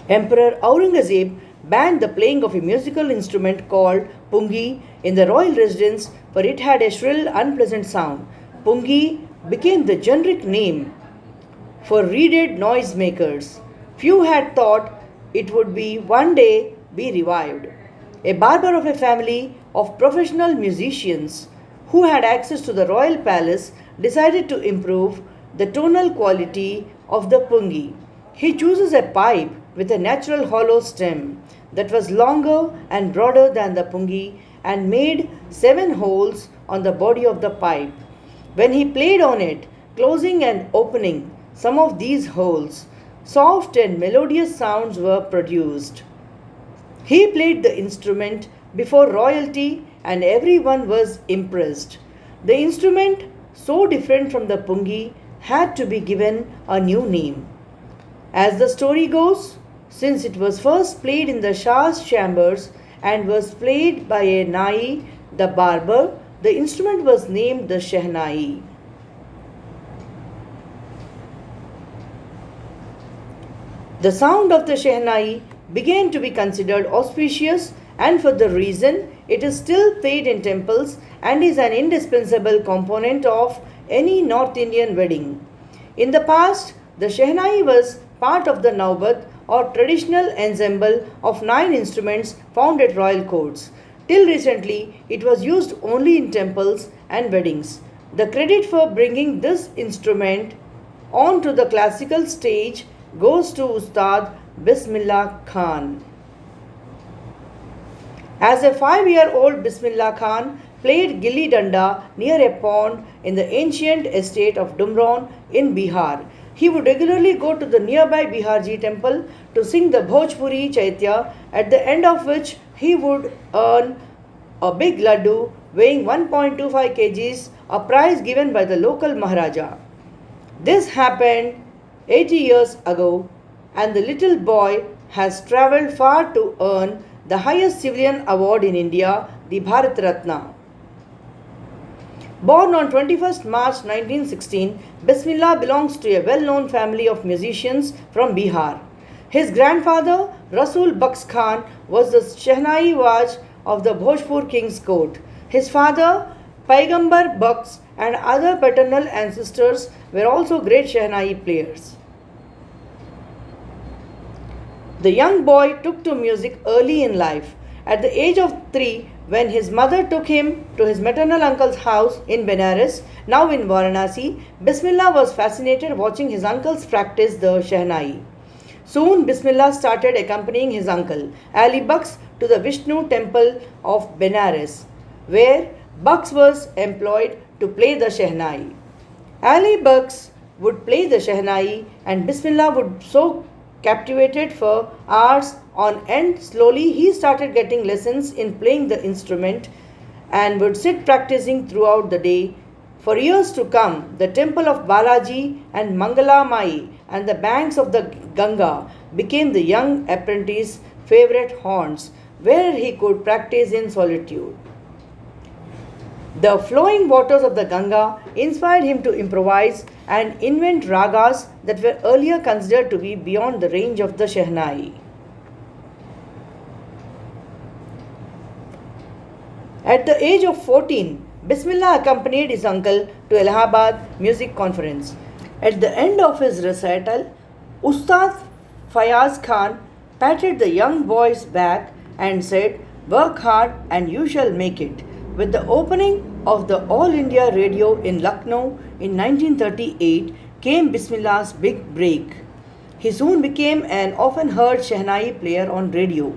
Emperor Aurangzeb banned the playing of a musical instrument called pungi in the royal residence, for it had a shrill, unpleasant sound. Pungi became the generic name for reeded noisemakers. Few had thought it would be one day be revived. A barber of a family of professional musicians who had access to the royal palace decided to improve the tonal quality of the pungi. He chooses a pipe with a natural hollow stem that was longer and broader than the pungi and made 7 holes on the body of the pipe. When he played on it, closing and opening some of these holes, soft and melodious sounds were produced. He played the instrument before royalty and everyone was impressed. The instrument, so different from the pungi, had to be given a new name. As the story goes, since it was first played in the Shah's chambers and was played by a Nai, the barber, the instrument was named the Shehnai. The sound of the Shehnai began to be considered auspicious, and for the reason it is still played in temples and is an indispensable component of any North Indian wedding. In the past, the Shehnai was part of the Naubat or traditional ensemble of 9 instruments found at royal courts. Till recently, it was used only in temples and weddings. The credit for bringing this instrument onto the classical stage goes to Ustad Bissmillah Khan. As a 5-year-old, Bissmillah Khan played gilli danda near a pond in the ancient estate of Dumron in Bihar. He would regularly go to the nearby Biharji temple to sing the Bhojpuri Chaitya, at the end of which he would earn a big laddu weighing 1.25 kgs, a prize given by the local Maharaja. This happened 80 years ago, and the little boy has travelled far to earn the highest civilian award in India, the Bharat Ratna. Born on 21st March 1916, Bissmillah belongs to a well-known family of musicians from Bihar. His grandfather, Rasul Baks Khan, was the Shehnai Waj of the Bhojpur king's court. His father, Paigambar Baks, and other paternal ancestors were also great Shehnai players. The young boy took to music early in life. At the age of 3, when his mother took him to his maternal uncle's house in Benares, now in Varanasi, Bissmillah was fascinated watching his uncles practice the Shehnai. Soon Bissmillah started accompanying his uncle, Ali Baks, to the Vishnu temple of Benares, where Baks was employed to play the Shehnai. Ali Baks would play the Shehnai and Bissmillah would so captivated for hours on end. Slowly he started getting lessons in playing the instrument and would sit practicing throughout the day. For years to come, the temple of Balaji and Mangala Mai and the banks of the Ganga became the young apprentice's favorite haunts, where he could practice in solitude. The flowing waters of the Ganga inspired him to improvise and invent ragas that were earlier considered to be beyond the range of the Shehnai. At the age of 14, Bissmillah accompanied his uncle to Allahabad Music Conference. At the end of his recital, Ustad Fayaz Khan patted the young boy's back and said, "Work hard and you shall make it." With the opening of the All India Radio in Lucknow in 1938 came Bismillah's big break. He soon became an often heard Shehnai player on radio.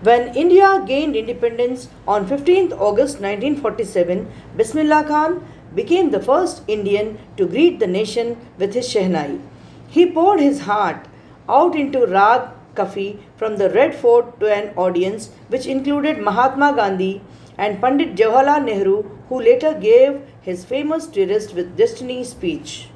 When India gained independence on 15th August 1947, Bissmillah Khan became the first Indian to greet the nation with his Shehnai. He poured his heart out into Rag Kafi from the Red Fort to an audience which included Mahatma Gandhi and Pandit Jawaharlal Nehru, who later gave his famous Tourist with Destiny speech.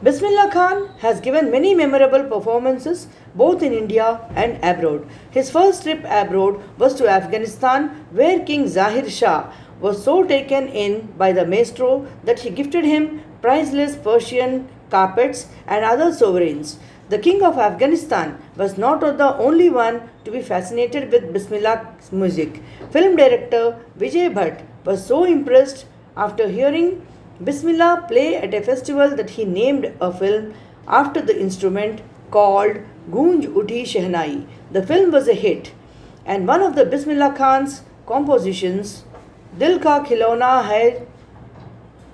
Bissmillah Khan has given many memorable performances both in India and abroad. His first trip abroad was to Afghanistan, where King Zahir Shah was so taken in by the maestro that he gifted him priceless Persian carpets, and other sovereigns. The king of Afghanistan was not the only one to be fascinated with Bismillah's music. Film director Vijay Bhatt was so impressed after hearing Bismillah play at a festival that he named a film after the instrument called Goonj Uthi Shehnai. The film was a hit, and one of the Bismillah Khan's compositions, Dil Ka Khilona Hai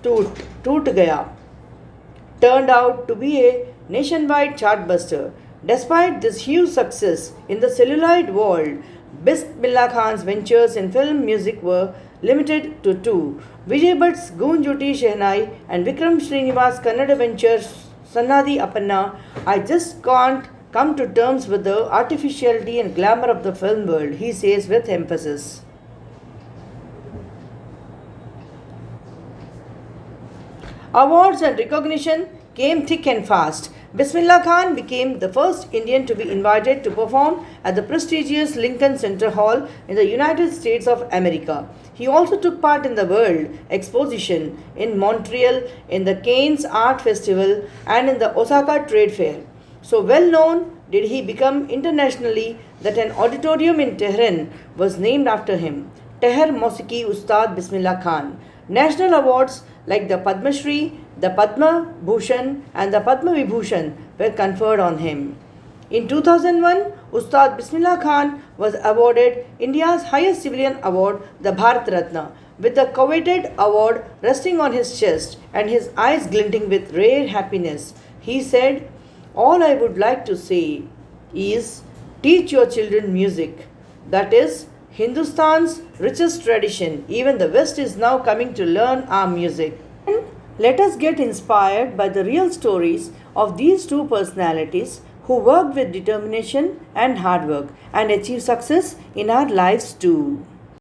Toot Gaya, turned out to be a nationwide chartbuster. Despite this huge success in the celluloid world, Bismillah Khan's ventures in film music were limited to two: Vijay Bhatt's Goonjuti Shehnai and Vikram Srinivas' Kannada venture Sannadi Appanna. I just can't come to terms with the artificiality and glamour of the film world, he says with emphasis. Awards and recognition came thick and fast. Bismillah Khan became the first Indian to be invited to perform at the prestigious Lincoln Center Hall in the United States of America. He also took part in the World Exposition in Montreal, in the Cannes Art Festival, and in the Osaka Trade Fair. So well known did he become internationally that an auditorium in Tehran was named after him, Teher Mosiki Ustad Bismillah Khan. National awards like the Padma Shri, the Padma Bhushan, and the Padma Vibhushan were conferred on him. In 2001, Ustad Bismillah Khan was awarded India's highest civilian award, the Bharat Ratna, with the coveted award resting on his chest and his eyes glinting with rare happiness. He said, "All I would like to say is teach your children music. That is Hindustan's richest tradition. Even the West is now coming to learn our music." And let us get inspired by the real stories of these two personalities who worked with determination and hard work and achieved success in our lives too.